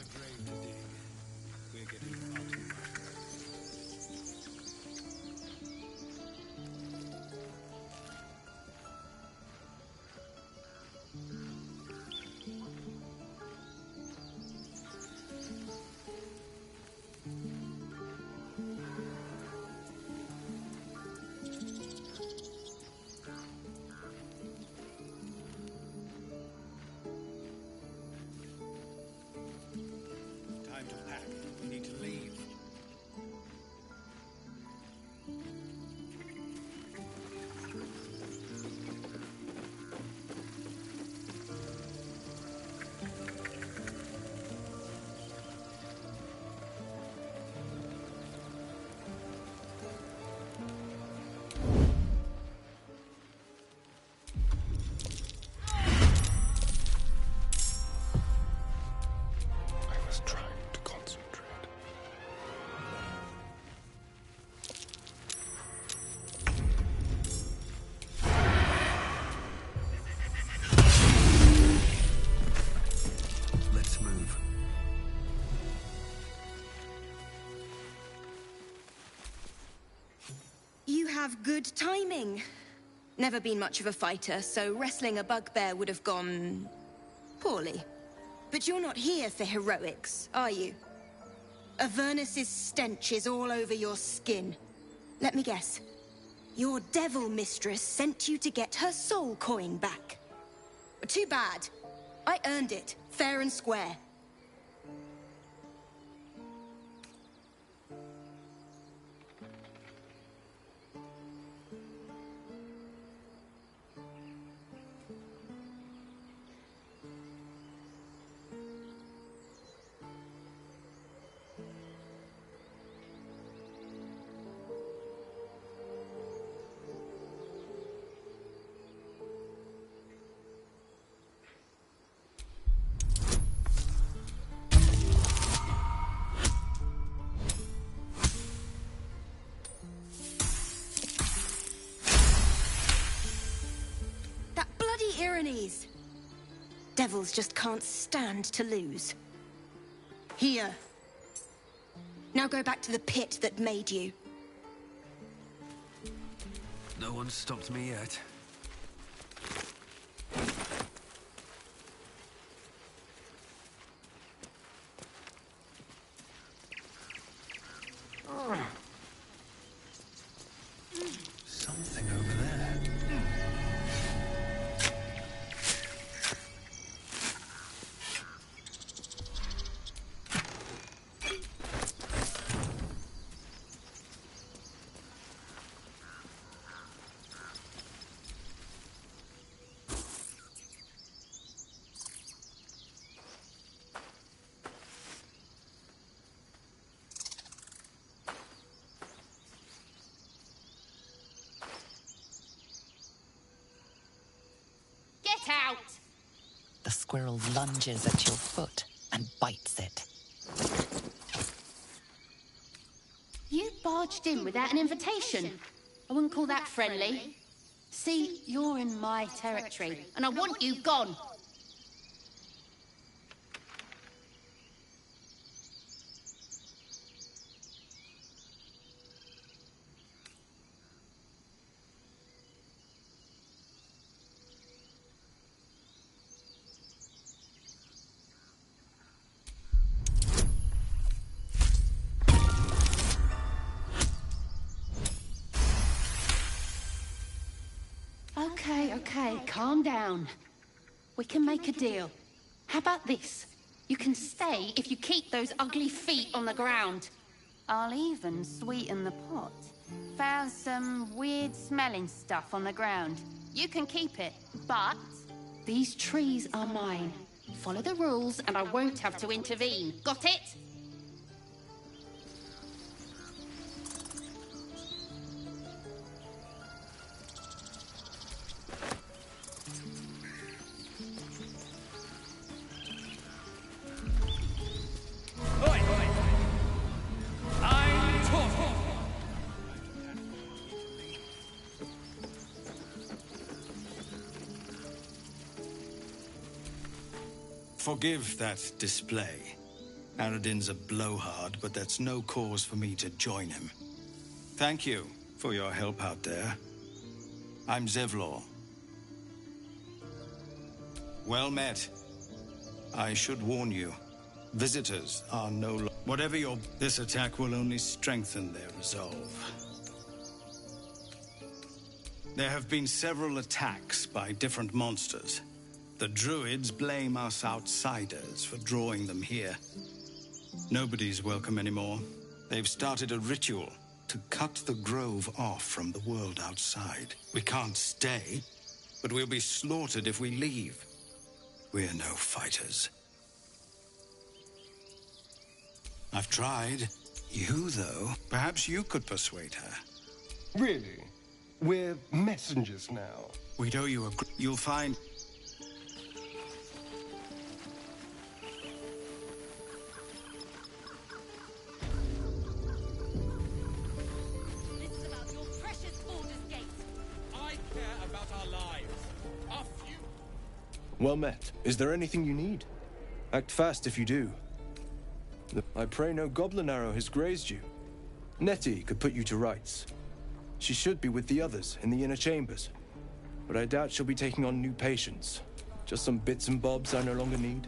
another grave to dig. We're getting far too much. Time to pack. We need to leave. I was trying to concentrate. Let's move. You have good timing. Never been much of a fighter, so wrestling a bugbear would have gone poorly. But you're not here for heroics, are you? Avernus's stench is all over your skin. Let me guess. Your devil mistress sent you to get her soul coin back. Too bad. I earned it, fair and square. That bloody Irenes! Devils just can't stand to lose. Here. Now go back to the pit that made you. No one's stopped me yet. Something over there. Get out! The squirrel lunges at your foot and bites it. You barged in without an invitation. I wouldn't call that friendly. See, you're in my territory, and I want you gone. Okay, calm down. We can make a deal. How about this? You can stay if you keep those ugly feet on the ground. I'll even sweeten the pot. Found some weird smelling stuff on the ground. You can keep it, but these trees are mine. Follow the rules and I won't have to intervene. Got it? Forgive that display. Aradin's a blowhard, but that's no cause for me to join him. Thank you for your help out there. I'm Zevlor. Well met. I should warn you, visitors are no whatever your... This attack will only strengthen their resolve. There have been several attacks by different monsters. The druids blame us outsiders for drawing them here. Nobody's welcome anymore. They've started a ritual to cut the grove off from the world outside. We can't stay, but we'll be slaughtered if we leave. We're no fighters. I've tried. You, though, perhaps you could persuade her. Really? We're messengers now. We'd owe you a... You'll find... This is about your precious Baldur's Gate. I care about our lives. Our future. Well met. Is there anything you need? Act fast if you do. I pray no goblin arrow has grazed you. Nettie could put you to rights. She should be with the others in the inner chambers. But I doubt she'll be taking on new patients. Just some bits and bobs I no longer need.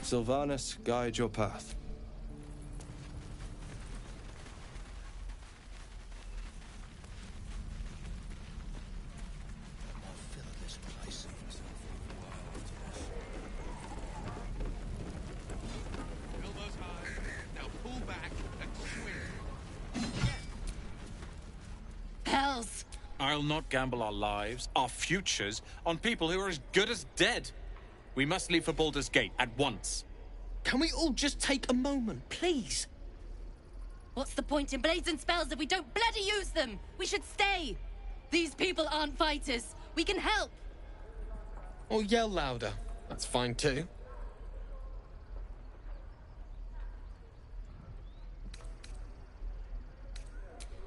Sylvanas, guide your path. Elbows high. Now pull back and swing. Hells! I'll not gamble our lives, our futures, on people who are as good as dead. We must leave for Baldur's Gate at once. Can we all just take a moment, please? What's the point in blades and spells if we don't bloody use them? We should stay. These people aren't fighters. We can help. Or yell louder. That's fine too.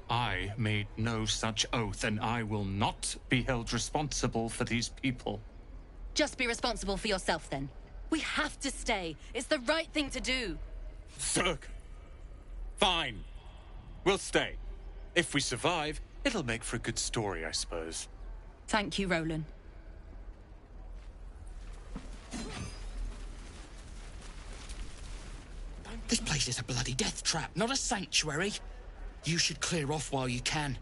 I made no such oath, and I will not be held responsible for these people. Just be responsible for yourself then. We have to stay. It's the right thing to do. Zerg. Fine. We'll stay. If we survive, it'll make for a good story, I suppose. Thank you, Roland. This place is a bloody death trap, not a sanctuary. You should clear off while you can.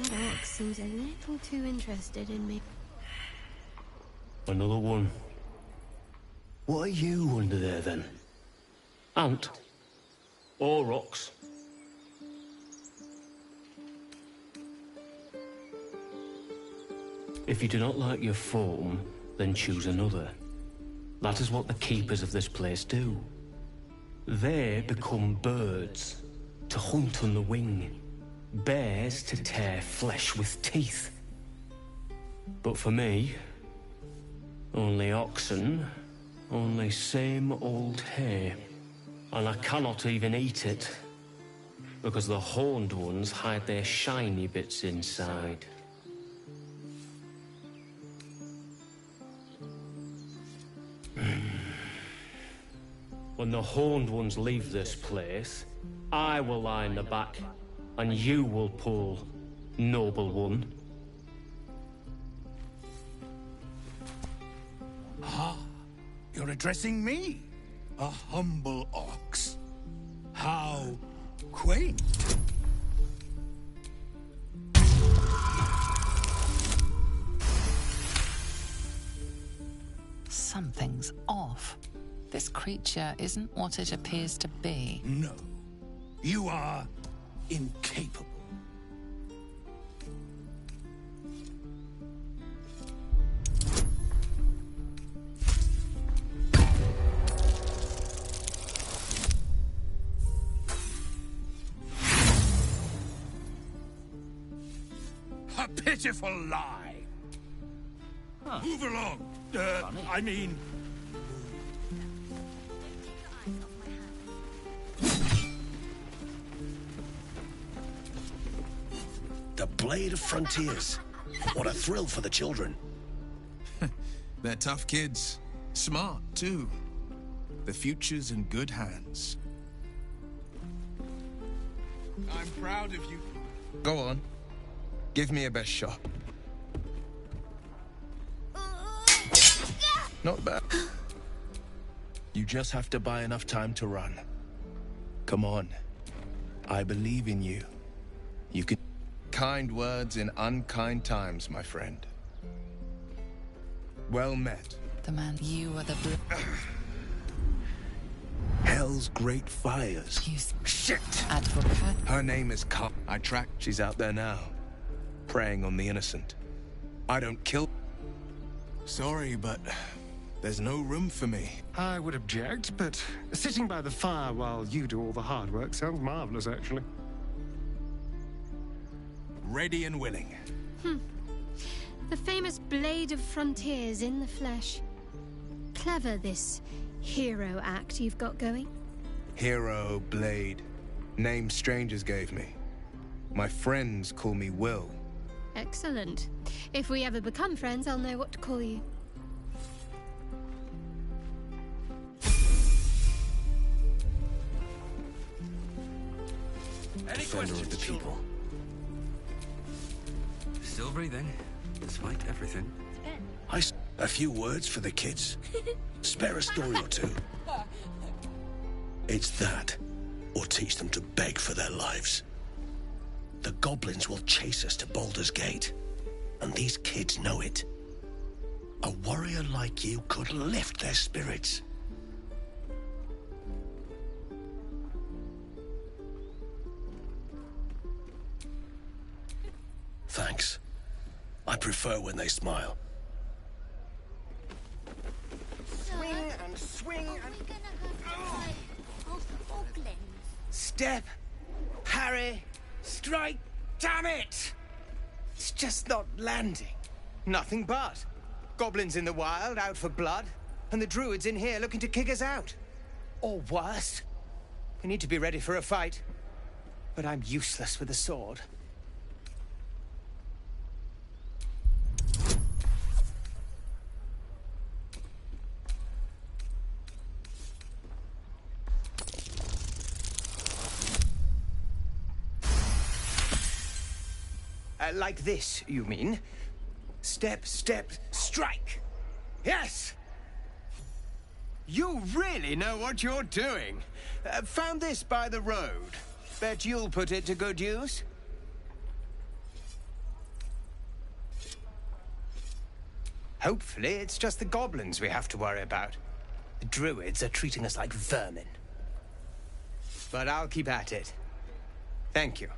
That orc seems a little too interested in me. Another one. What are you under there, then? Ant? Or rocks? If you do not like your form, then choose another. That is what the keepers of this place do. They become birds, to hunt on the wing. Bears to tear flesh with teeth. But for me, only oxen Only same old hay. And I cannot even eat it. Because the horned ones hide their shiny bits inside. When the horned ones leave this place, I will lie in the back, and you will pull, noble one. Ah, you're addressing me, a humble ox. How quaint. Something's off. This creature isn't what it appears to be. No, you are incapable. A pitiful lie. Huh. Move along. I mean... The Blade of Frontiers. What a thrill for the children. They're tough kids. Smart, too. The future's in good hands. I'm proud of you. Go on. Give me a best shot. Not bad. You just have to buy enough time to run. Come on. I believe in you. You can... Kind words in unkind times, my friend. Well met. The man, you are the... Hell's great fires. Shit! Advocate. Her name is Ka. I track. She's out there now, preying on the innocent. I don't kill... Sorry, but there's no room for me. I would object, but sitting by the fire while you do all the hard work sounds marvelous, actually. Ready and willing. The famous Blade of Frontiers in the flesh. Clever, this hero act you've got going. Hero, Blade. Name strangers gave me. My friends call me Will. Excellent. If we ever become friends, I'll know what to call you. Defender of the people. Still breathing, despite everything. A few words for the kids. Spare a story or two. It's that, or teach them to beg for their lives. The goblins will chase us to Baldur's Gate, and these kids know it. A warrior like you could lift their spirits. Thanks. I prefer when they smile. Swing and swing and... Step, parry, strike, damn it! It's just not landing. Nothing but. Goblins in the wild, out for blood, and the druids in here looking to kick us out. Or worse. We need to be ready for a fight. But I'm useless with a sword. Like this, you mean? Step, step, strike. Yes! You really know what you're doing. Found this by the road. Bet you'll put it to good use. Hopefully, it's just the goblins we have to worry about. The druids are treating us like vermin. But I'll keep at it. Thank you.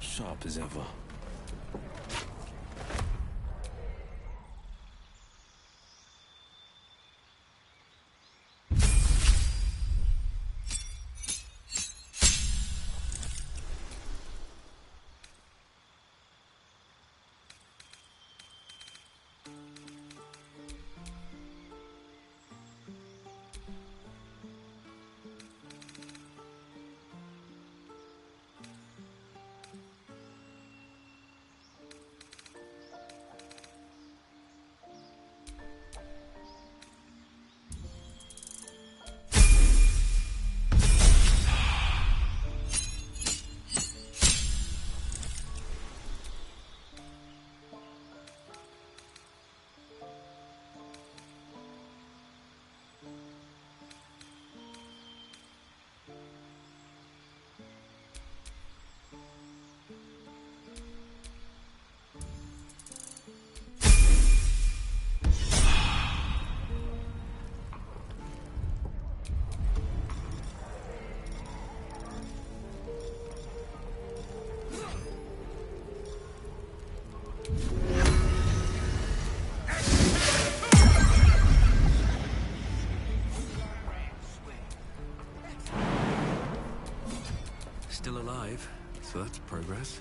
Sharp as ever. alive, so that's progress.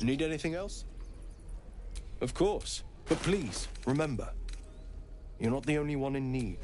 Need anything else? Of course. But please, remember, you're not the only one in need.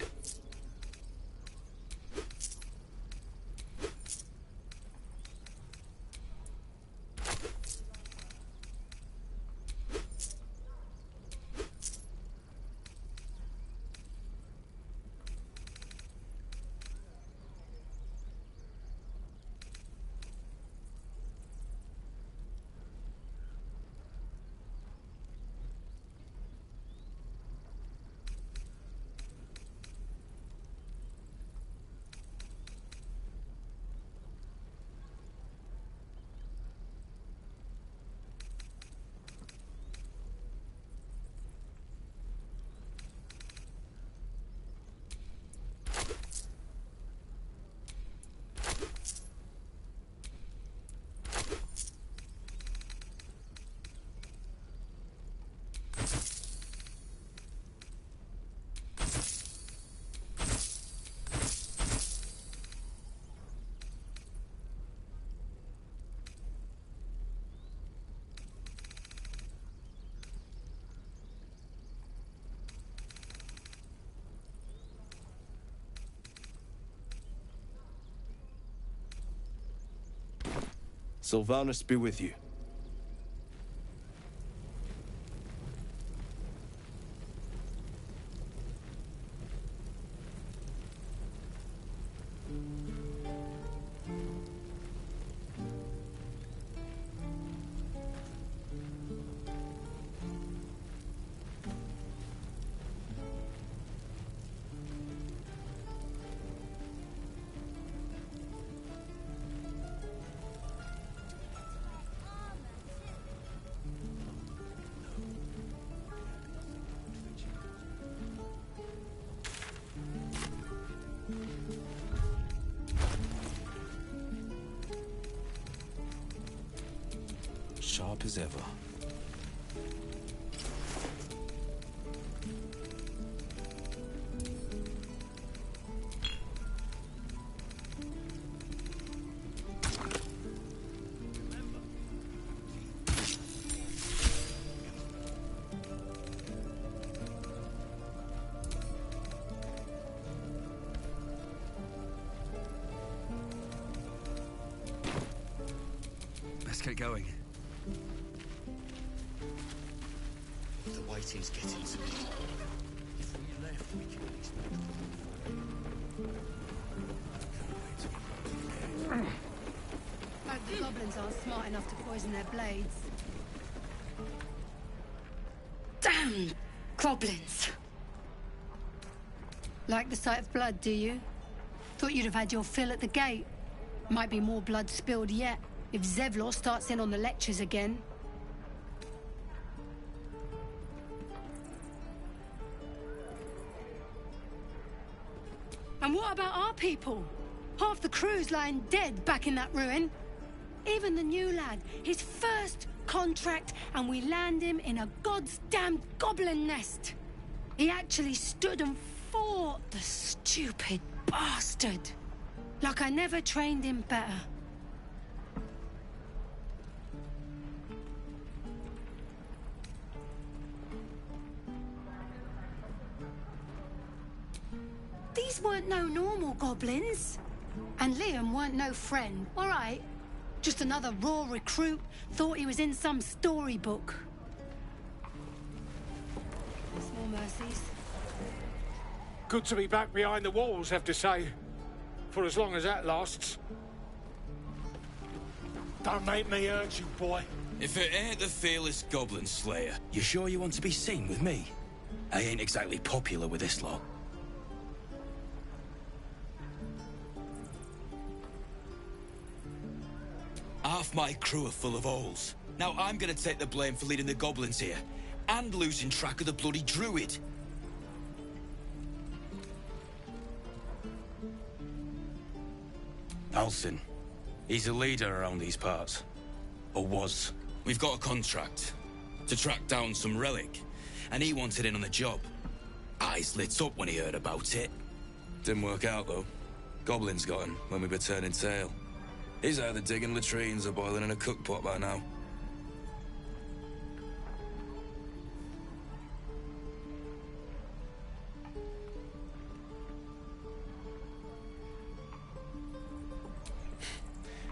Sylvanus be with you. Sharp as ever. Let's get going. The waiting's getting to me. If we left, we could at least... Hope the goblins aren't smart enough to poison their blades. Damn goblins! Like the sight of blood, do you? Thought you'd have had your fill at the gate. Might be more blood spilled yet, if Zevlor starts in on the lectures again. And what about our people? Half the crew's lying dead back in that ruin. Even the new lad, his first contract, and we land him in a goddamn goblin nest. He actually stood and fought, the stupid bastard. Like I never trained him better. These weren't no normal goblins. And Liam weren't no friend, all right? Just another raw recruit, thought he was in some storybook. Small mercies. Good to be back behind the walls, have to say. For as long as that lasts. Don't make me hurt you, boy. If it ain't the fearless Goblin Slayer, you sure you want to be seen with me? I ain't exactly popular with this lot. Half my crew are full of holes. Now I'm gonna take the blame for leading the goblins here, and losing track of the bloody druid. Alcyn, He's a leader around these parts. Or was. We've got a contract to track down some relic, and he wanted in on the job. Eyes lit up when he heard about it. Didn't work out, though. Goblins got him when we were turning tail. He's either digging latrines or boiling in a cookpot by now.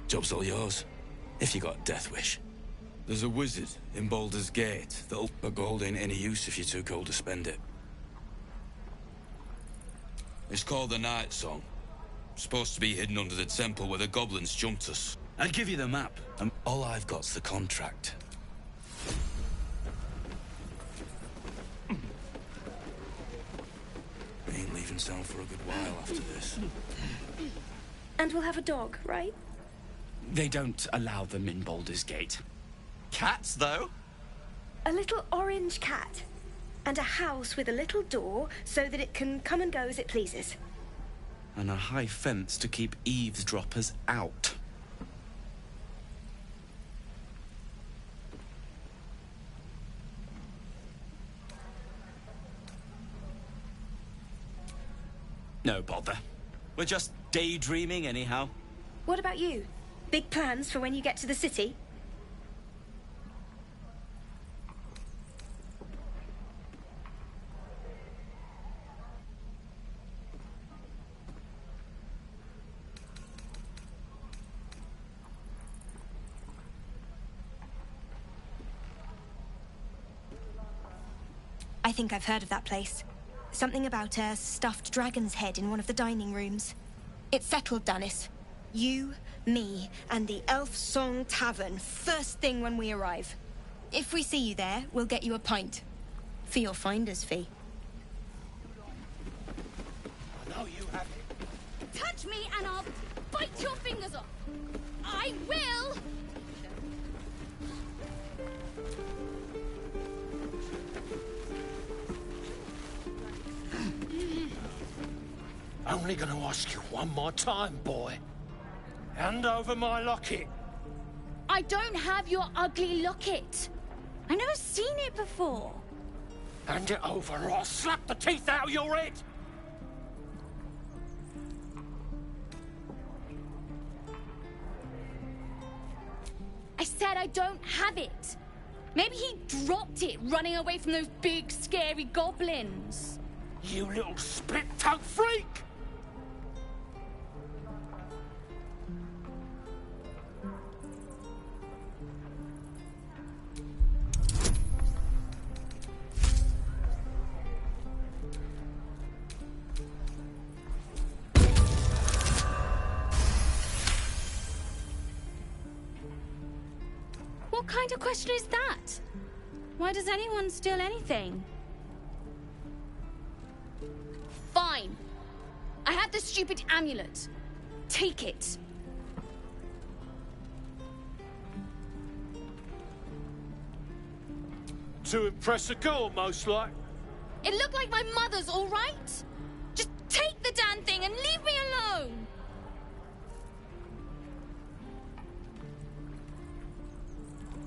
Job's all yours, if you got a death wish. There's a wizard in Baldur's Gate that'll... But gold ain't any use if you're too cold to spend it. It's called the Night Song. Supposed to be hidden under the temple where the goblins jumped us. I'll give you the map, and all I've got's the contract. Ain't leaving town for a good while after this. And we'll have a dog, right? They don't allow them in Baldur's Gate. Cats, though? A little orange cat. And a house with a little door so that it can come and go as it pleases. And a high fence to keep eavesdroppers out. No bother. We're just daydreaming anyhow. What about you? Big plans for when you get to the city? I think I've heard of that place. Something about a stuffed dragon's head in one of the dining rooms. It's settled, Danis. You, me, and the Elf Song Tavern, first thing when we arrive. If we see you there, we'll get you a pint. For your finder's fee. I know you have it. Touch me and I'll bite your fingers off. I will! Only gonna ask you one more time, boy. Hand over my locket. I don't have your ugly locket. I've never seen it before. Hand it over or I'll slap the teeth out of your head. I said I don't have it. Maybe he dropped it running away from those big, scary goblins. You little split-tongued freak! What kind of question is that? Why does anyone steal anything? Fine. I have the stupid amulet. Take it. To impress a girl, most like. It looked like my mother's, all right? Just take the damn thing and leave me alone!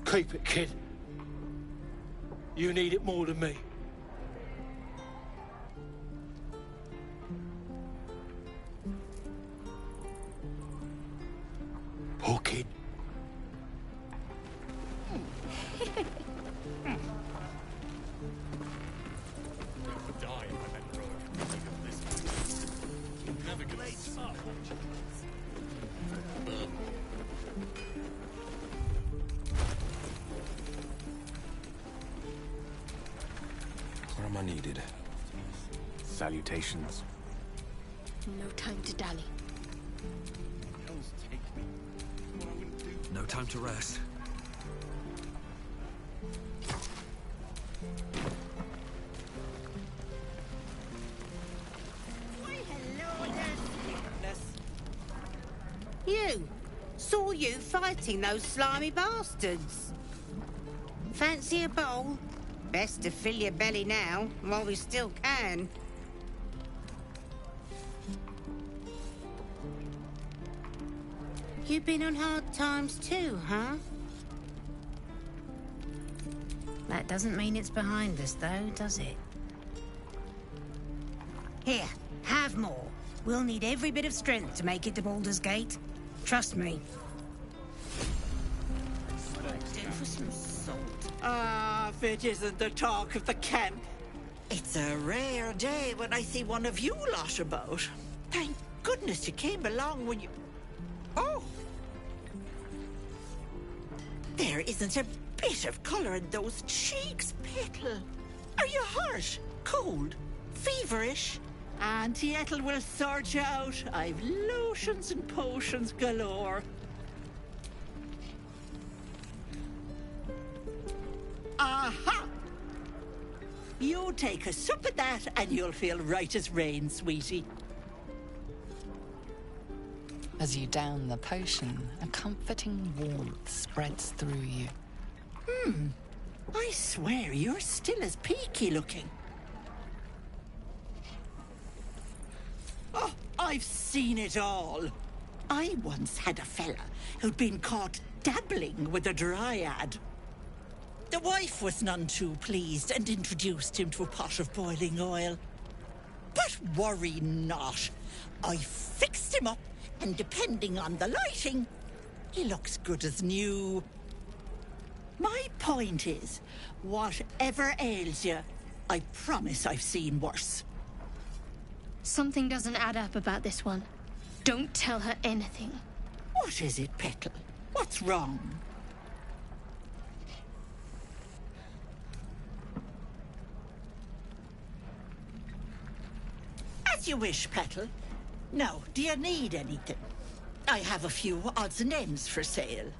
Keep it, kid. You need it more than me. Poor kid. Where am I needed? Salutations. No time to dally. No time to rest. You! Saw you fighting those slimy bastards. Fancy a bowl? Best to fill your belly now, while we still can. You've been on hard times too, huh? That doesn't mean it's behind us, though, does it? Here, have more. We'll need every bit of strength to make it to Baldur's Gate. Trust me. For some salt. Ah, if it isn't the talk of the camp. It's a rare day when I see one of you lot about. Thank goodness you came along when you... Oh! There isn't a bit of colour in those cheeks, Petal. Are you hurt? Cold? Feverish? Auntie Ethel will sort you out. I've lotions and potions galore. Aha! You take a sup of that and you'll feel right as rain, sweetie. As you down the potion, a comforting warmth spreads through you. I swear you're still as peaky looking. Oh, I've seen it all. I once had a fella who'd been caught dabbling with a dryad. The wife was none too pleased and introduced him to a pot of boiling oil. But worry not. I fixed him up, and depending on the lighting, he looks good as new. My point is, whatever ails you, I promise I've seen worse. Something doesn't add up about this one. Don't tell her anything. What is it, Petal? What's wrong? As you wish, Petal. Now, do you need anything? I have a few odds and ends for sale.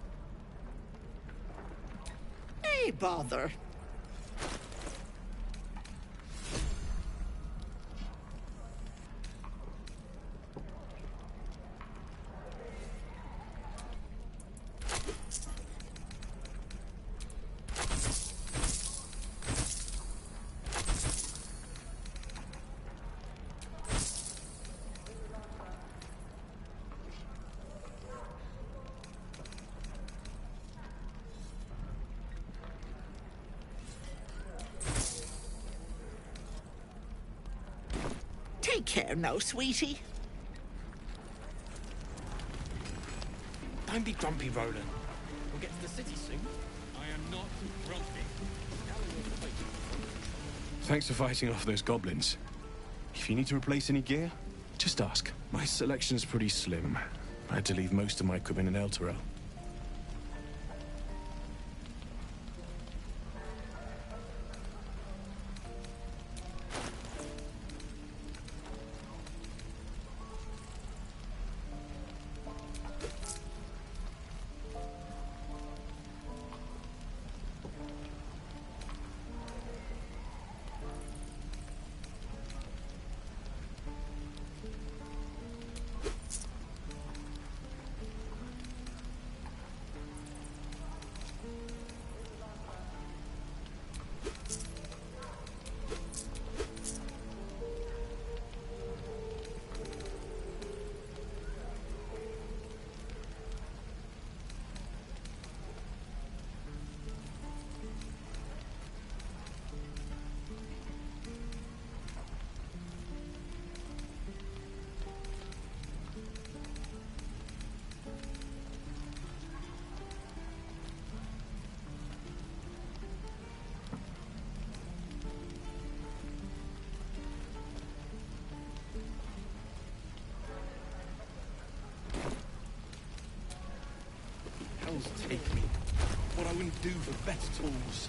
Nay, bother. Take care now, sweetie. Don't be grumpy, Roland. We'll get to the city soon. I am not grumpy. Thanks for fighting off those goblins. If you need to replace any gear, just ask. My selection's pretty slim. I had to leave most of my equipment in Elturel. Take me. What I wouldn't do for better tools.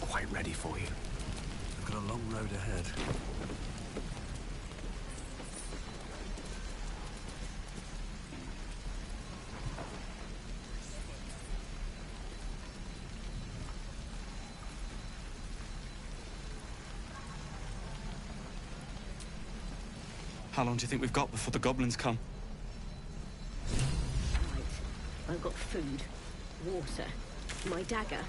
Quite ready for you. I've got a long road ahead. How long do you think we've got before the goblins come? Right. I've got food, water, my dagger.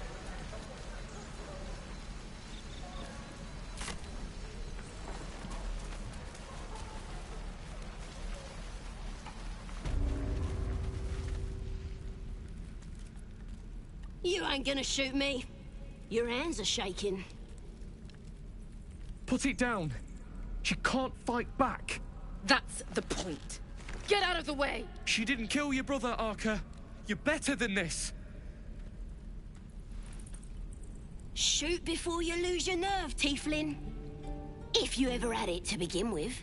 You ain't gonna shoot me. Your hands are shaking. Put it down. She can't fight back. That's the point. Get out of the way! She didn't kill your brother, Arka. You're better than this. Shoot before you lose your nerve, Tiefling. If you ever had it to begin with.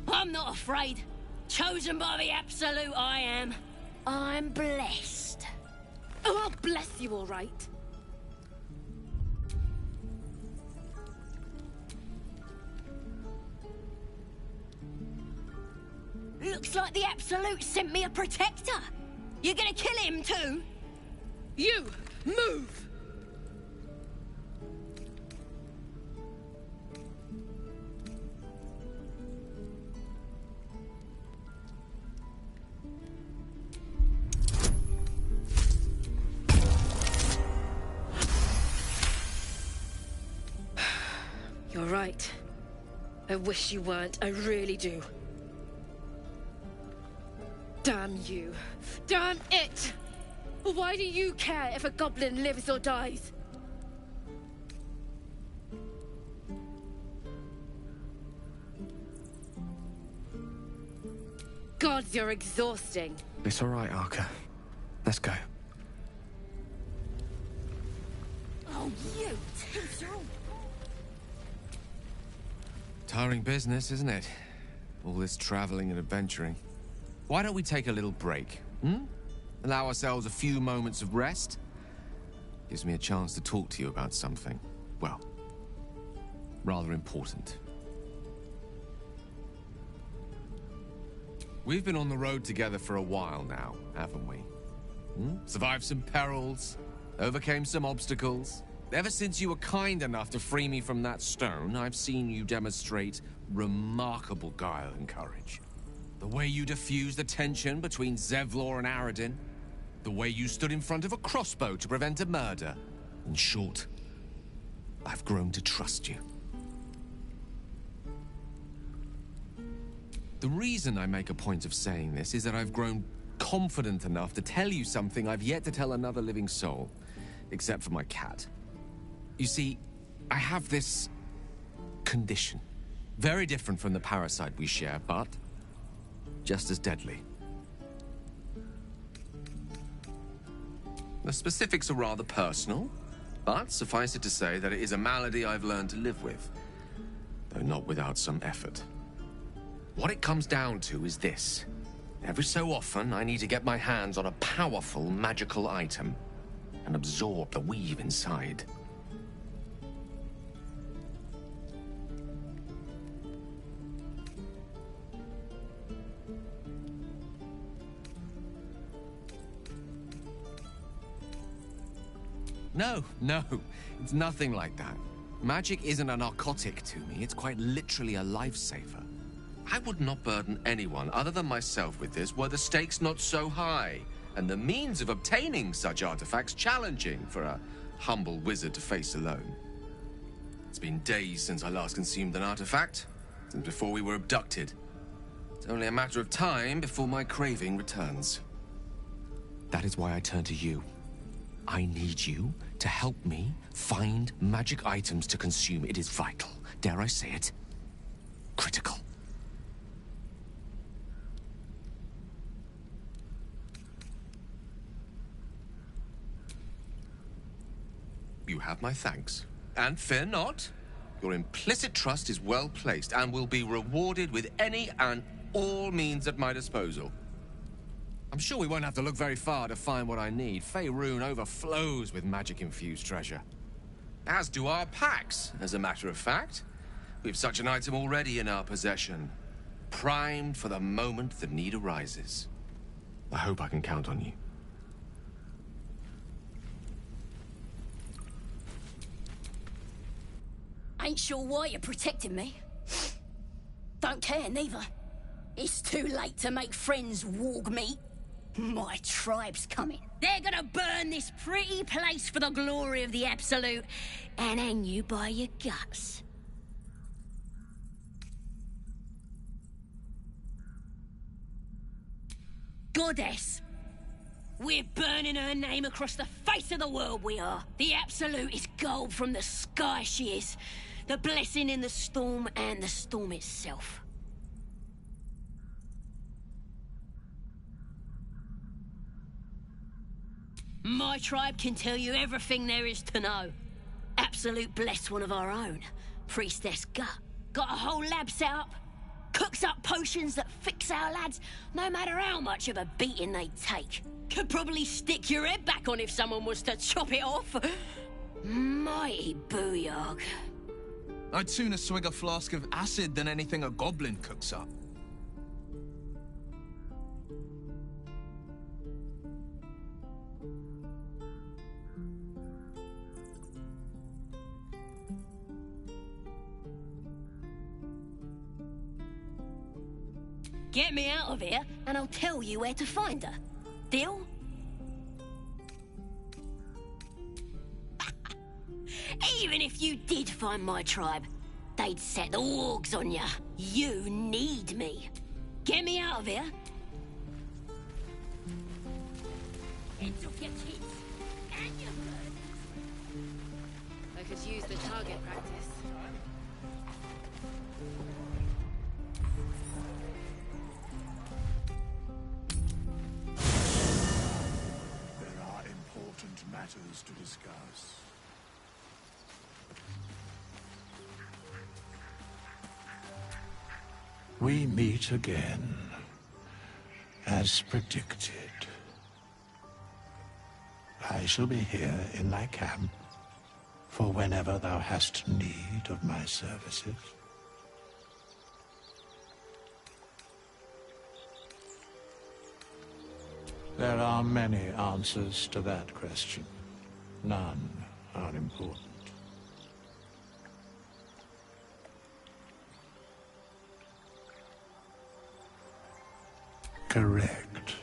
I'm not afraid. Chosen by the Absolute, I am. I'm blessed. Oh, I'll bless you, all right. Looks like the Absolute sent me a protector. You're gonna kill him too? You, move! You're right. I wish you weren't, I really do. Damn you. Damn it! Why do you care if a goblin lives or dies? Gods, you're exhausting. It's all right, Arka. Let's go. Oh, you tinsel! Tiring business, isn't it? All this traveling and adventuring. Why don't we take a little break, Allow ourselves a few moments of rest? Gives me a chance to talk to you about something, well, rather important. We've been on the road together for a while now, haven't we? Survived some perils, overcame some obstacles. Ever since you were kind enough to free me from that stone, I've seen you demonstrate remarkable guile and courage. The way you diffused the tension between Zevlor and Aradin. The way you stood in front of a crossbow to prevent a murder. In short, I've grown to trust you. The reason I make a point of saying this is that I've grown confident enough to tell you something I've yet to tell another living soul, except for my cat. You see, I have this condition. Very different from the parasite we share, but just as deadly. The specifics are rather personal, but suffice it to say that it is a malady I've learned to live with, though not without some effort. What it comes down to is this. Every so often, I need to get my hands on a powerful magical item and absorb the weave inside. No, it's nothing like that. Magic isn't a narcotic to me, it's quite literally a lifesaver. I would not burden anyone other than myself with this were the stakes not so high, and the means of obtaining such artifacts challenging for a humble wizard to face alone. It's been days since I last consumed an artifact, since before we were abducted. It's only a matter of time before my craving returns. That is why I turn to you. I need you to help me find magic items to consume. It is vital. Dare I say it? Critical. You have my thanks. And fear not. Your implicit trust is well placed and will be rewarded with any and all means at my disposal. I'm sure we won't have to look very far to find what I need. Faerun overflows with magic-infused treasure. As do our packs, as a matter of fact. We've such an item already in our possession. Primed for the moment the need arises. I hope I can count on you. Ain't sure why you're protecting me. Don't care, neither. It's too late to make friends, warg meat. My tribe's coming. They're gonna burn this pretty place for the glory of the Absolute and hang you by your guts. Goddess. We're burning her name across the face of the world, we are. The Absolute is gold from the sky, she is. The blessing in the storm and the storm itself. My tribe can tell you everything there is to know. Absolute bless one of our own. Priestess Gut. Got a whole lab set up. Cooks up potions that fix our lads, no matter how much of a beating they take. Could probably stick your head back on if someone was to chop it off. Mighty booyog. I'd sooner swig a flask of acid than anything a goblin cooks up. Get me out of here, and I'll tell you where to find her. Deal? Even if you did find my tribe, they'd set the wargs on ya. You need me. Get me out of here. Heads off your tits, and your birds. I could use the target practice. Matters to discuss. We meet again, as predicted. I shall be here in thy camp for whenever thou hast need of my services. There are many answers to that question. None are important. Correct.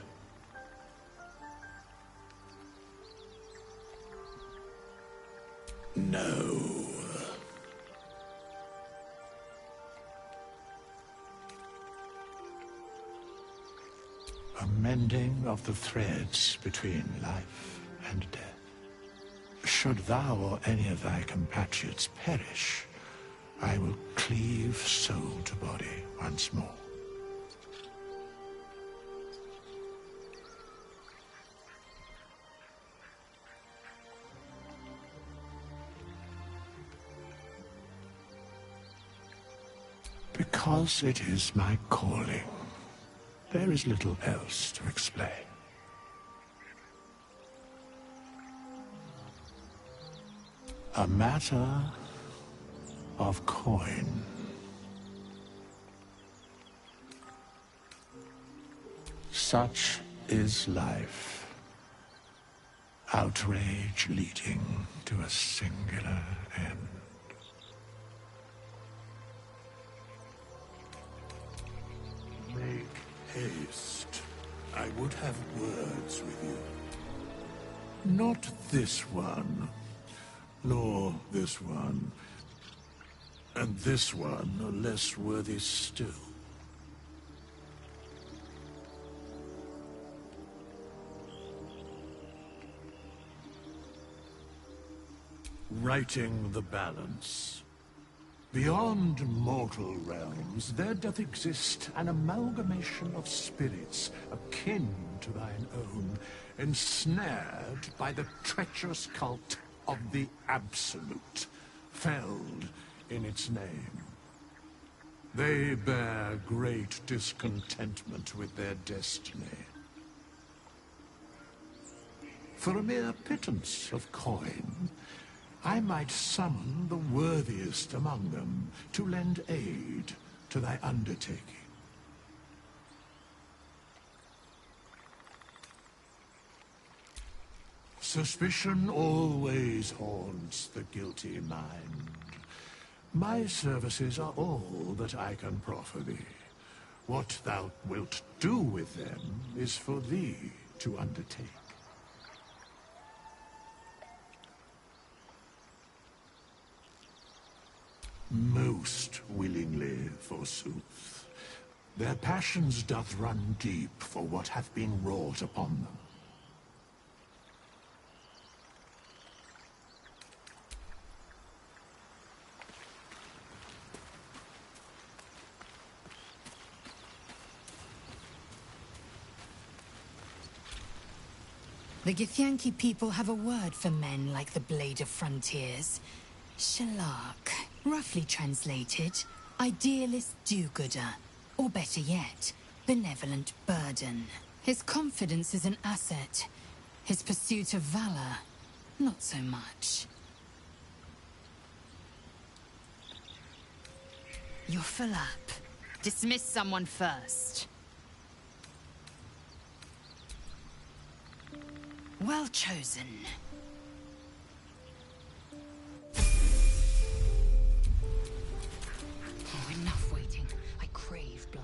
No. A mending of the threads between life and death. Should thou or any of thy compatriots perish, I will cleave soul to body once more. Because it is my calling. There is little else to explain. A matter of coin. Such is life. Outrage leading to a singular end. Make haste. I would have words with you. Not this one, nor this one, and this one are less worthy still. Righting the balance. Beyond mortal realms, there doth exist an amalgamation of spirits akin to thine own, ensnared by the treacherous cult of the Absolute, felled in its name. They bear great discontentment with their destiny. For a mere pittance of coin, I might summon the worthiest among them to lend aid to thy undertaking. Suspicion always haunts the guilty mind, My services are all that I can proffer thee. What thou wilt do with them is for thee to undertake. Most willingly, forsooth. Their passions doth run deep for what hath been wrought upon them. The Githyanki people have a word for men like the Blade of Frontiers. Shalak, roughly translated, idealist do-gooder, or better yet, benevolent burden. His confidence is an asset. His pursuit of valor, not so much. You're full up. Dismiss someone first. Well chosen. Oh, enough waiting. I crave blood.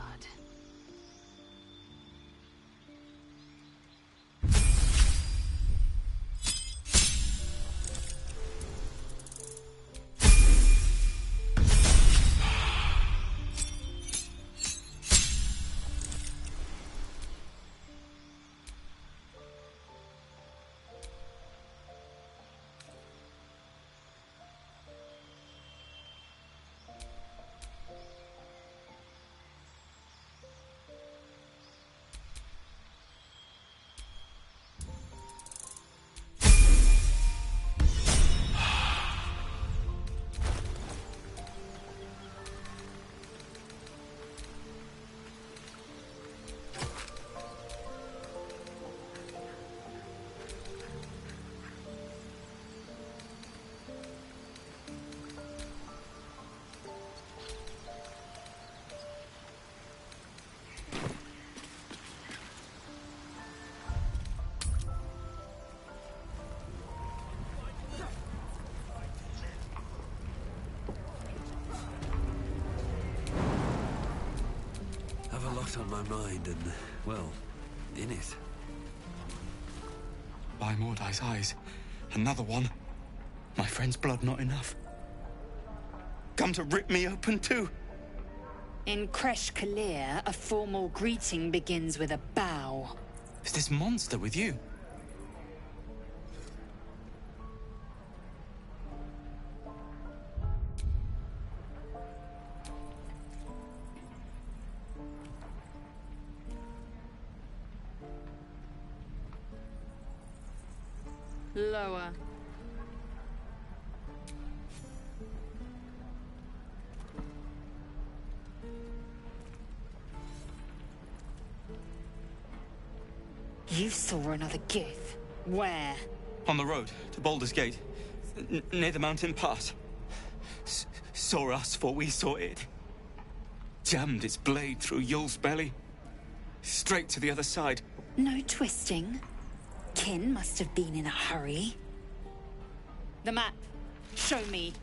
On my mind and, well, in it. By Mordai's eyes, another one. My friend's blood not enough. Come to rip me open too. In Kresh Kalir, a formal greeting begins with a bow. Is this monster with you? Lower. You saw another Gith. Where? On the road to Baldur's Gate, near the mountain pass. Saw us, for we saw it. Jammed its blade through Yul's belly. Straight to the other side. No twisting. Kin must have been in a hurry. The map. Show me.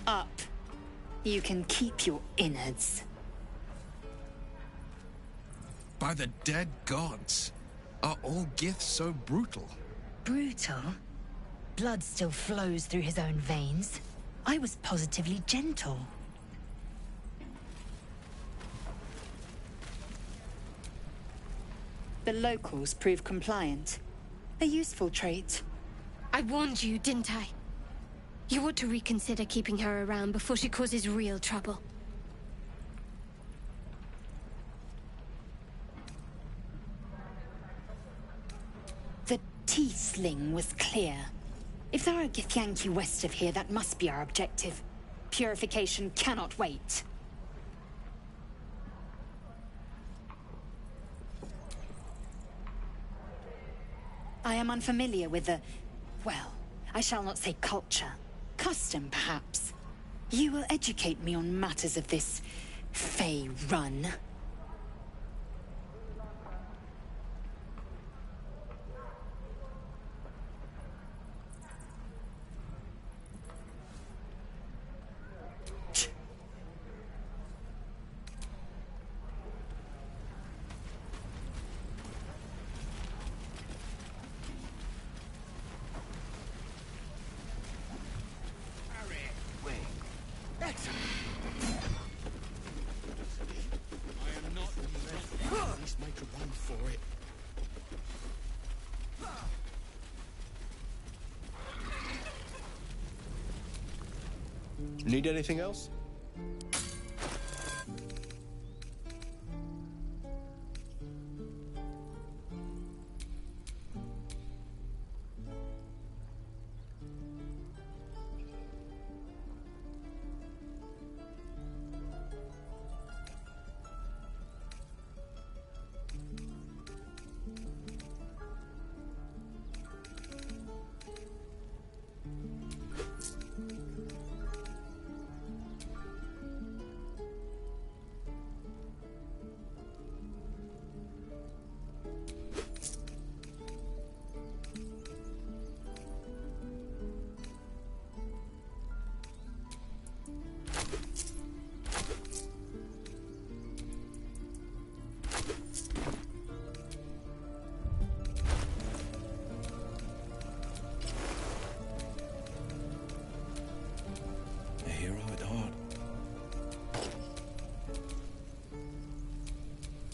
Up. You can keep your innards. By the dead gods. Are all Giths so brutal? Brutal? Blood still flows through his own veins. I was positively gentle. The locals prove compliant. A useful trait. I warned you, didn't I? You ought to reconsider keeping her around before she causes real trouble. The Tiefling was clear. If there are Githyanki west of here, that must be our objective. Purification cannot wait. I am unfamiliar with the... well, I shall not say culture. Custom, perhaps. You will educate me on matters of this... Fey run. Need anything else?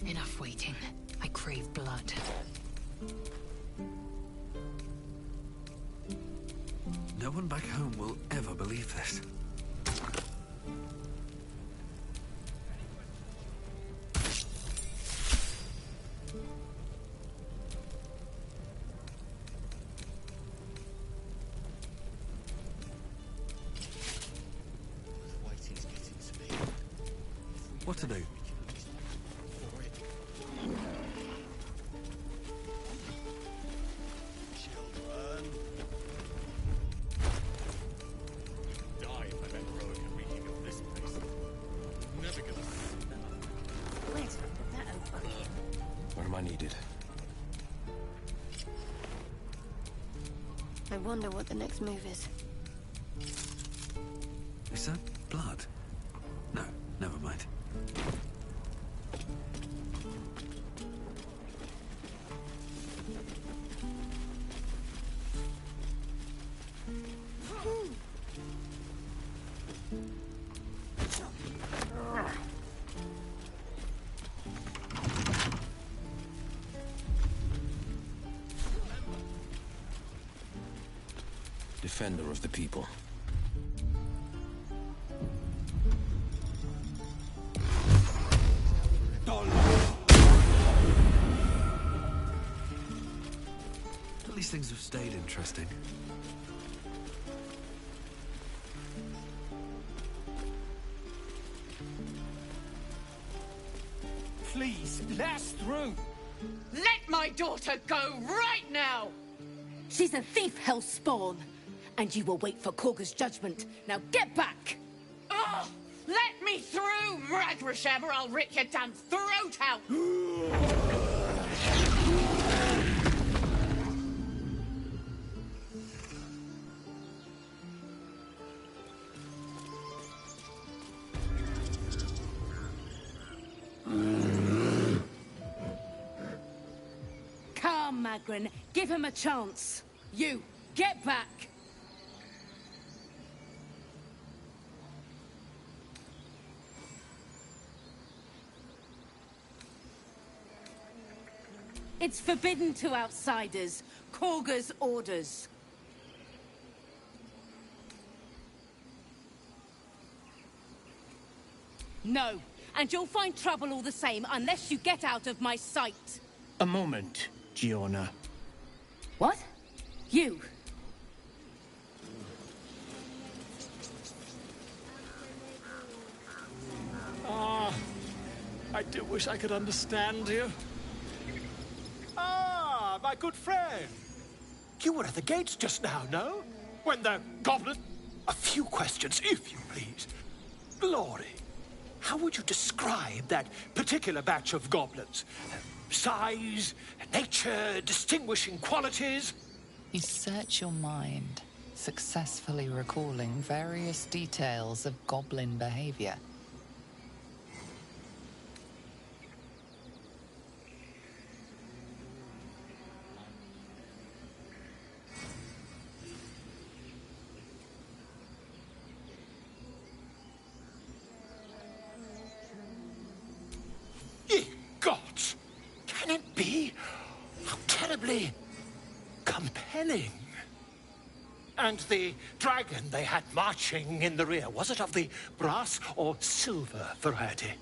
Enough waiting. I crave blood. No one back home will ever believe this. What to do? I wonder what the next move is. Is that blood? No, never mind. Defender of the people. At least things have stayed interesting. Please, let us through! Let my daughter go right now! She's a thief, Hellspawn, and you will wait for Korga's judgment. Now get back! Oh, let me through, Mradrasham, or I'll rip your damn throat out! Come, Magrin, give him a chance. You, get back! It's forbidden to outsiders. Korga's orders. No, and you'll find trouble all the same unless you get out of my sight. A moment, Giona. What? You? Ah, I do wish I could understand you. Ah, my good friend. You were at the gates just now, no? When the goblin... A few questions, if you please. Glory, how would you describe that particular batch of goblins? Size, nature, distinguishing qualities? You search your mind, successfully recalling various details of goblin behavior. Ye gods! Can it be? How terribly compelling. And the dragon they had marching in the rear, was it of the brass or silver variety?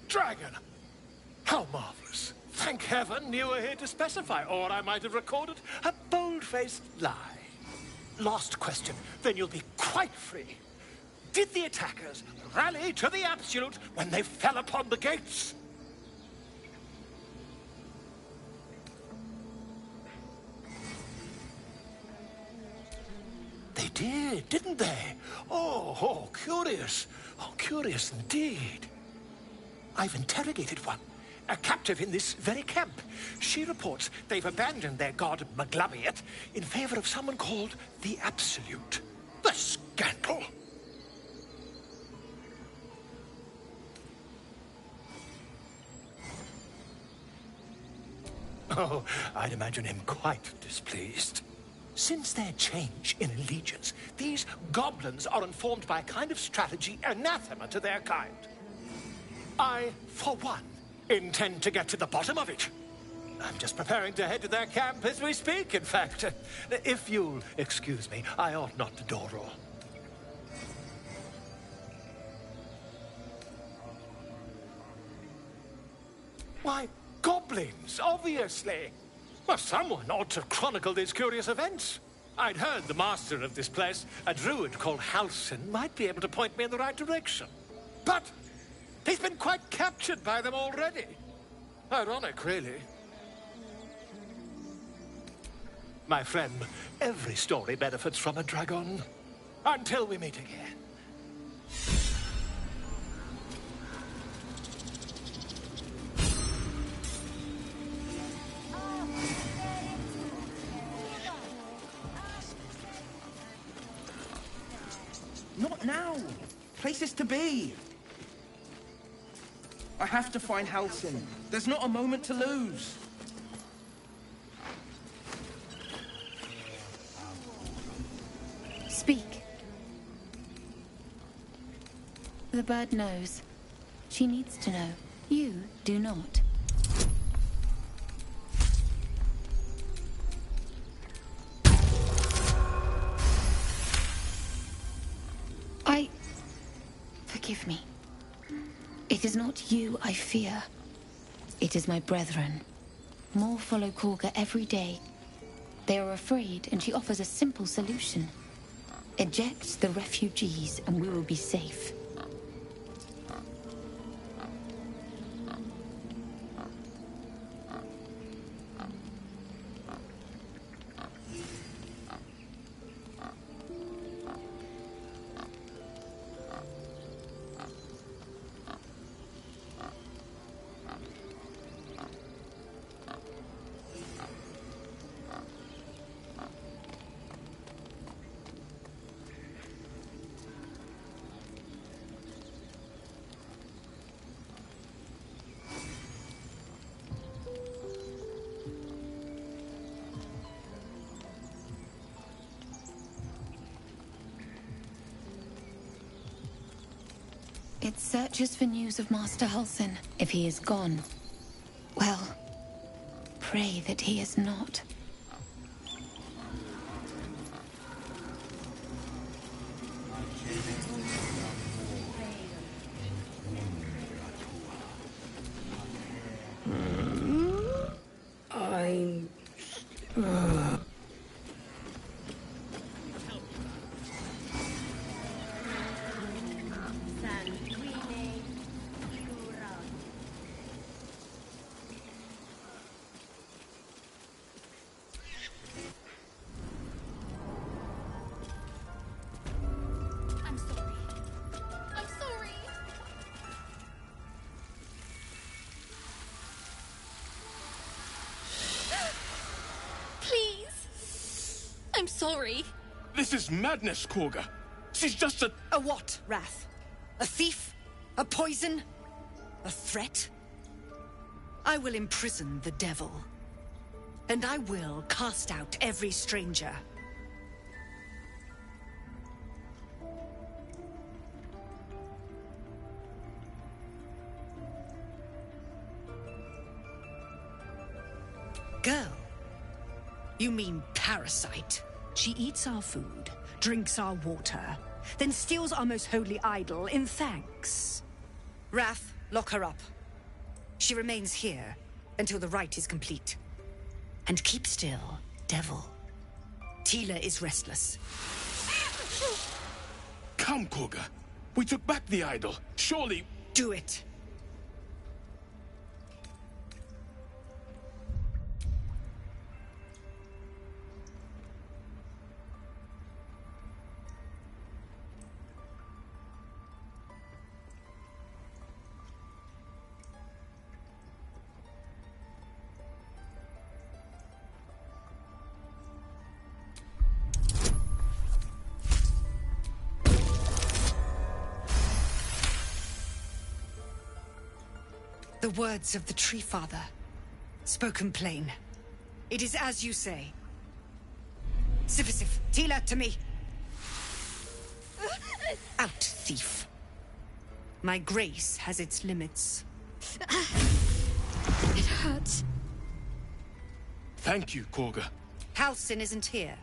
Dragon! How marvelous. Thank heaven you were here to specify, or I might have recorded a bold-faced lie. Last question, then you'll be quite free. Did the attackers rally to the Absolute when they fell upon the gates? They did, didn't they? Oh, curious. Oh, curious indeed. I've interrogated one, a captive in this very camp. She reports they've abandoned their god Maglabiet in favor of someone called the Absolute. The scandal! Oh, I'd imagine him quite displeased. Since their change in allegiance, these goblins are informed by a kind of strategy anathema to their kind. I, for one, intend to get to the bottom of it. I'm just preparing to head to their camp as we speak, in fact. If you'll excuse me, I ought not to dawdle. Why, goblins, obviously. Well, someone ought to chronicle these curious events. I'd heard the master of this place, a druid called Halsin, might be able to point me in the right direction. But he's been quite captured by them already. Ironic, really. My friend, every story benefits from a dragon. Until we meet again. Not now! Places to be! I have to find Halsin. There's not a moment to lose. Speak. The bird knows. She needs to know. You do not. Forgive me. It is not you I fear. It is my brethren. More follow Kagha every day. They are afraid, and she offers a simple solution. Eject the refugees, and we will be safe. It searches for news of Master Halsin. If he is gone, well, pray that he is not. I'm sorry. This is madness, Korga. She's just a... A what, Wrath? A thief? A poison? A threat? I will imprison the devil. And I will cast out every stranger. Girl? You mean parasite? She eats our food, drinks our water, then steals our most holy idol in thanks. Wrath, lock her up. She remains here until the rite is complete. And keep still, devil. Tila is restless. Come, Korga. We took back the idol. Surely... Do it. The words of the Tree Father, spoken plain. It is as you say. Sifisif, Tila, to me. Out, thief. My grace has its limits. It hurts. Thank you, Korga. Halsin isn't here.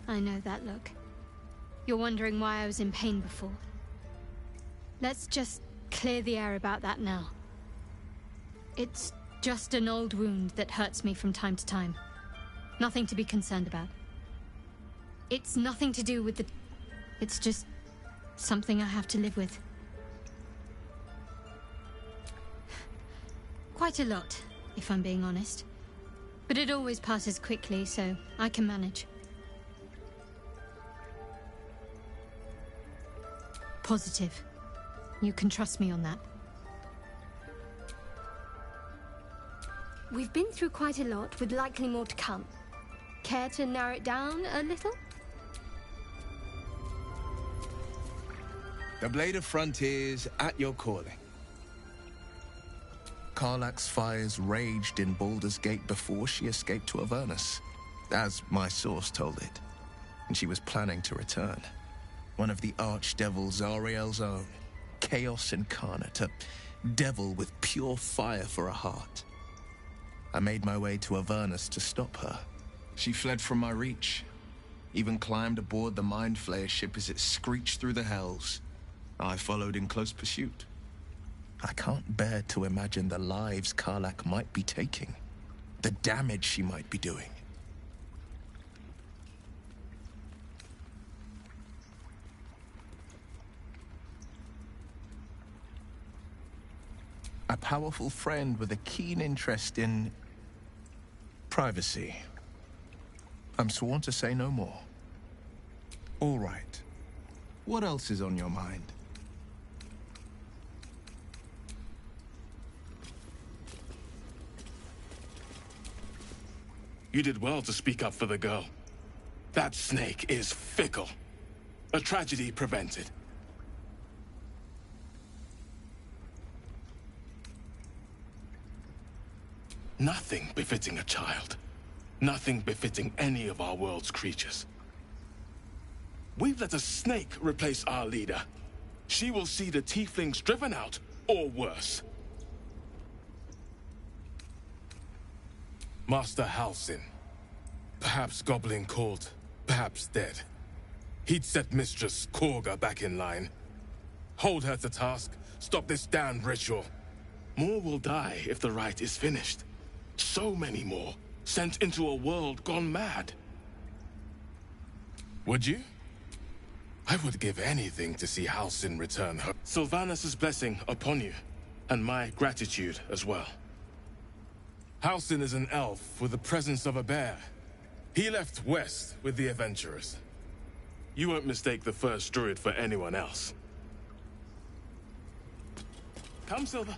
I know that look. You're wondering why I was in pain before. Let's just clear the air about that now. It's just an old wound that hurts me from time to time. Nothing to be concerned about. It's nothing to do with the... It's just something I have to live with. Quite a lot, if I'm being honest. But it always passes quickly, so I can manage. Positive. You can trust me on that. We've been through quite a lot, with likely more to come. Care to narrow it down a little? The Blade of Frontiers at your calling. Karlach's fires raged in Baldur's Gate before she escaped to Avernus, as my source told it, and she was planning to return. One of the archdevil Zariel's own, Chaos Incarnate, a devil with pure fire for a heart. I made my way to Avernus to stop her. She fled from my reach, even climbed aboard the Mind Flayer ship as it screeched through the hells. I followed in close pursuit. I can't bear to imagine the lives Karlach might be taking, the damage she might be doing. A powerful friend with a keen interest in privacy. I'm sworn to say no more. All right. What else is on your mind? You did well to speak up for the girl. That snake is fickle. A tragedy prevented. Nothing befitting a child. Nothing befitting any of our world's creatures. We've let a snake replace our leader. She will see the tieflings driven out, or worse. Master Halsin. Perhaps goblin called, perhaps dead. He'd set Mistress Korga back in line. Hold her to task, stop this damned ritual. More will die if the rite is finished. So many more, sent into a world gone mad. Would you? I would give anything to see Halsin return home. Sylvanus' blessing upon you, and my gratitude as well. Halsin is an elf with the presence of a bear. He left west with the adventurers. You won't mistake the first druid for anyone else. Come, Silva.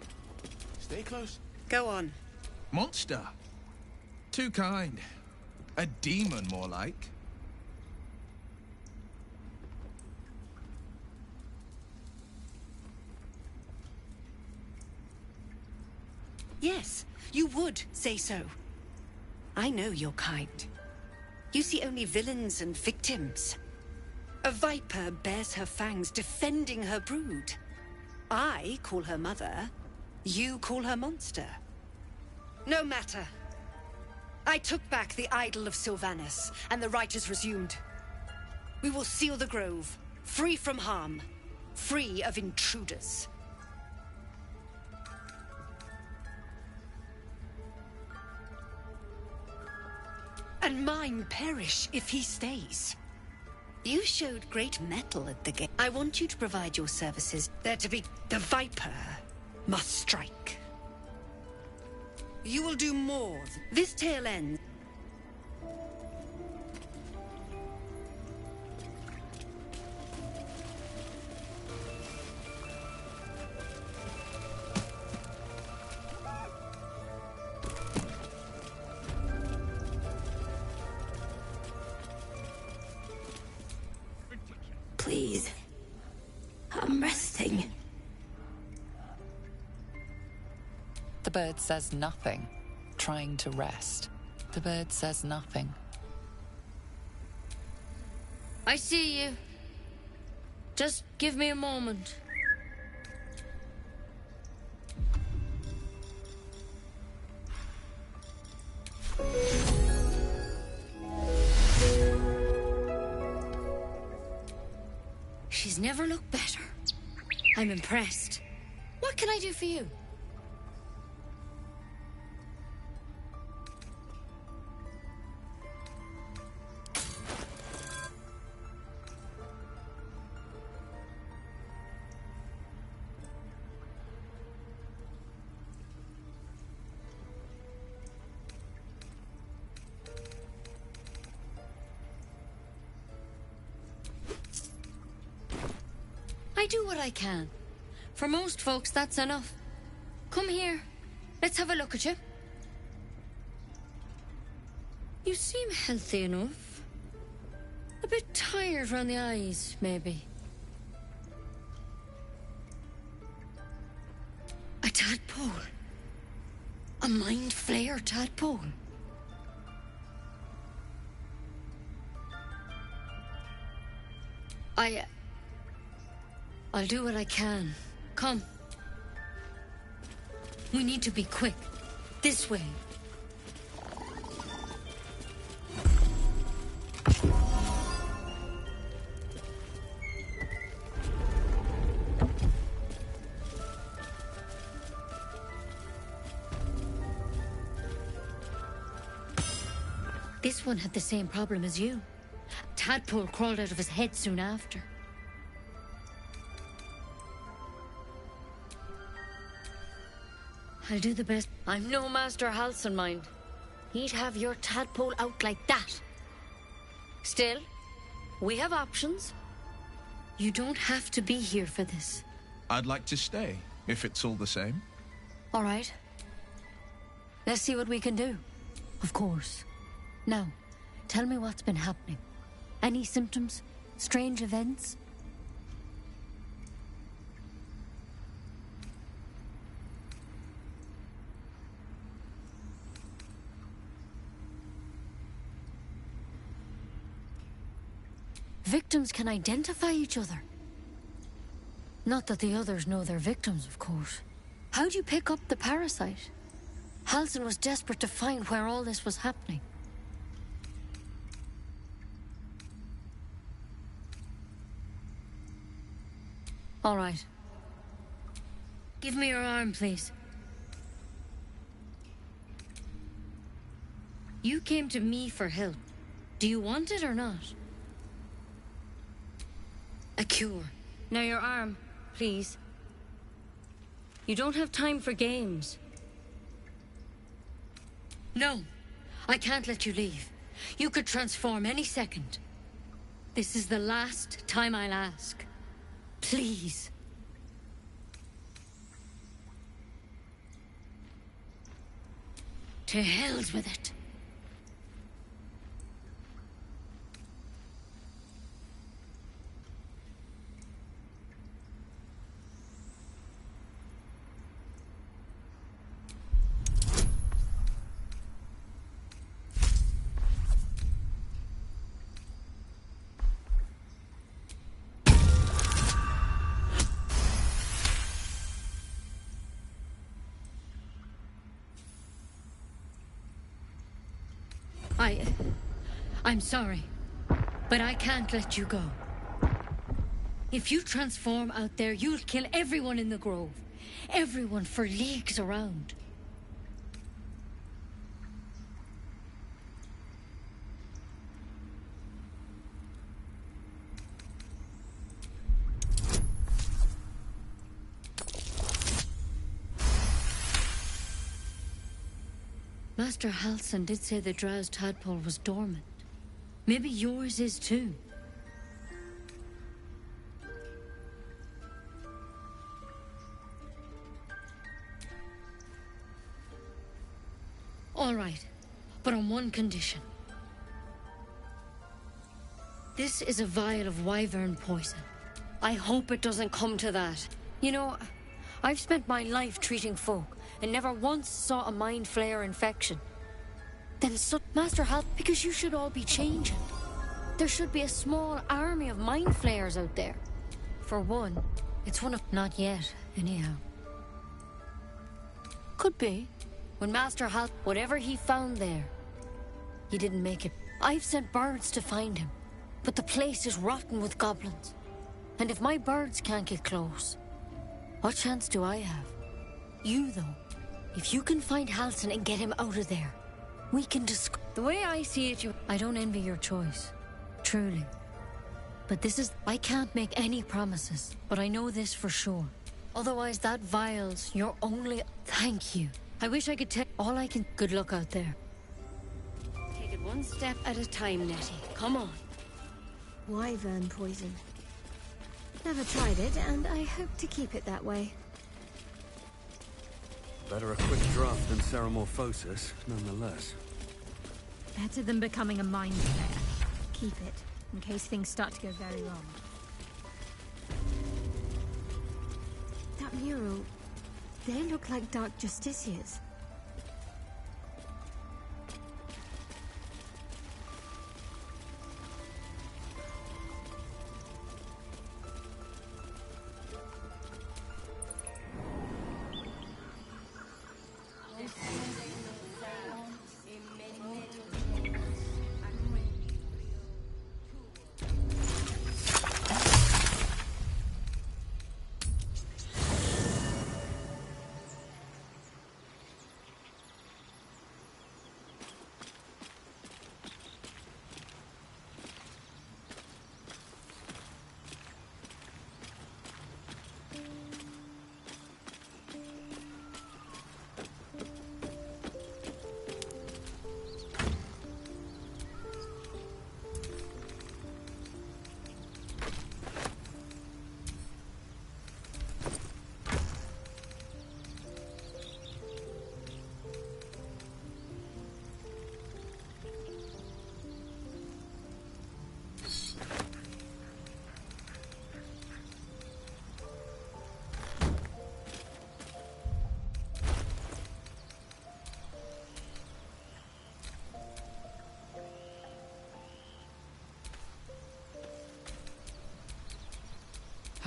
Stay close. Go on. Monster. Too kind. A demon, more like. Yes, you would say so. I know your kind. You see only villains and victims. A viper bears her fangs defending her brood. I call her mother. You call her monster. No matter. I took back the idol of Sylvanus, and the rite is resumed. We will seal the grove, free from harm, free of intruders. And mine perish if he stays. You showed great mettle at the gate. I want you to provide your services. There to be the Viper must strike. You will do more. This tale ends. Please. I'm resting. The bird says nothing, trying to rest. The bird says nothing. I see you. Just give me a moment. She's never looked better. I'm impressed. What can I do for you? I do what I can. For most folks, that's enough. Come here. Let's have a look at you. You seem healthy enough. A bit tired around the eyes, maybe. A tadpole. A mind flayer tadpole. I'll do what I can. Come. We need to be quick. This way. This one had the same problem as you. A tadpole crawled out of his head soon after. I'll do the best. I'm no Master Halsin, mind. He'd have your tadpole out like that. Still, we have options. You don't have to be here for this. I'd like to stay, if it's all the same. All right. Let's see what we can do. Of course. Now, tell me what's been happening. Any symptoms? Strange events? Victims can identify each other. Not that the others know they're victims, of course. How'd you pick up the parasite? Halsin was desperate to find where all this was happening. All right. Give me your arm, please. You came to me for help. Do you want it or not? A cure. Now your arm, please. You don't have time for games. No, I can't let you leave. You could transform any second. This is the last time I'll ask. Please. To hell's with it. I'm sorry, but I can't let you go. If you transform out there, you'll kill everyone in the grove. Everyone for leagues around. Master Halsin did say the Drow's tadpole was dormant. Maybe yours is too. All right, but on one condition. This is a vial of wyvern poison. I hope it doesn't come to that. You know, I've spent my life treating folk and never once saw a mind flayer infection. Then Master Hal, because you should all be changing. There should be a small army of mind flayers out there. For one, it's one of... Not yet, anyhow. Could be. When Master Hal... Whatever he found there, he didn't make it. I've sent birds to find him, but the place is rotten with goblins. And if my birds can't get close, what chance do I have? You, though. If you can find Halsin and get him out of there, we can the way I see it, I don't envy your choice. Truly. But this is... I can't make any promises, but I know this for sure. Otherwise, that vial's your only... Thank you. I wish I could tell... All I can... Good luck out there. Take it one step at a time, Nettie. Come on. Wyvern poison. Never tried it, and I hope to keep it that way. Better a quick draft than Ceramorphosis, nonetheless. Better than becoming a mind flayer. Keep it, in case things start to go very wrong. That mural, they look like Dark Justiciars.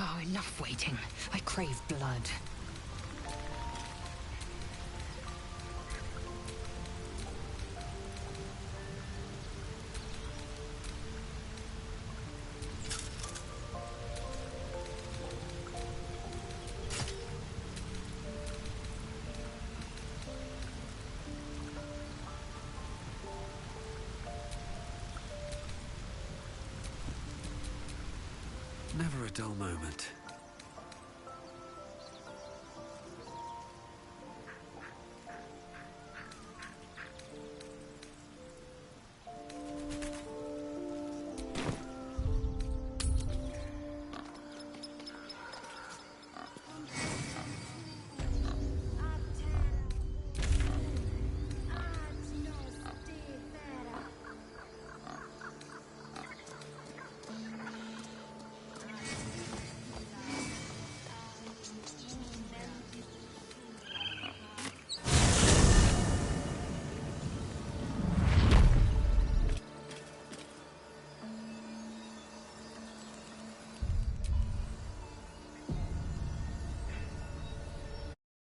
Oh, enough waiting. I crave blood. Never a dull moment.